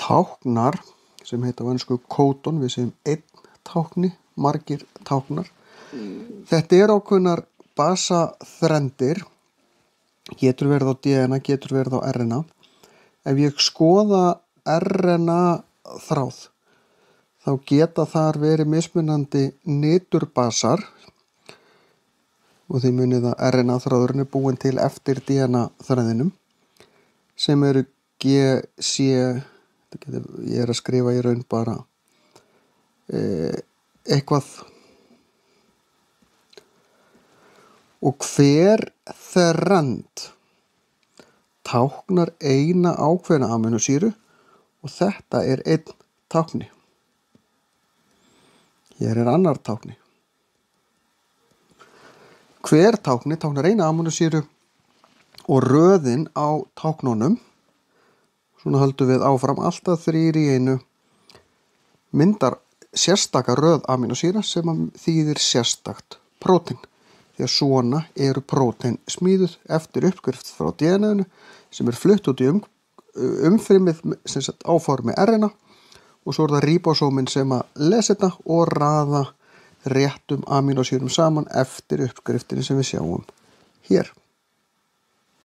táknar sem heita á ensku kódon, við segjum einn tákni, margir táknar. Þetta ákveðnar basaþrendir, getur verið á DNA, getur verið á RNA. Ef ég skoða RNA þráð, þá geta þar verið mismunandi niturbasar og þið munið að RNA þráðurinn búinn til eftir DNA þræðinum sem eru G, C, ég að skrifa í raun bara eitthvað. Og hver þrend táknar eina ákveðna amínósýru og þetta einn tákni. Hér annar tákni. Hver tákni táknar eina amínósýru og röðin á táknunum, svona höldum við áfram, alltaf 3 í einu, myndar sérstaka röð amínósýra sem þýðir sérstakt prótein. Því að svona eru prótein smíðuð eftir uppskrift frá DNA-inu sem flutt út í umfrymið sem sagt á formi RNA og svo það ríbósómin sem lesa þetta og raða réttum amínósýrum saman eftir uppskriftinni sem við sjáum hér.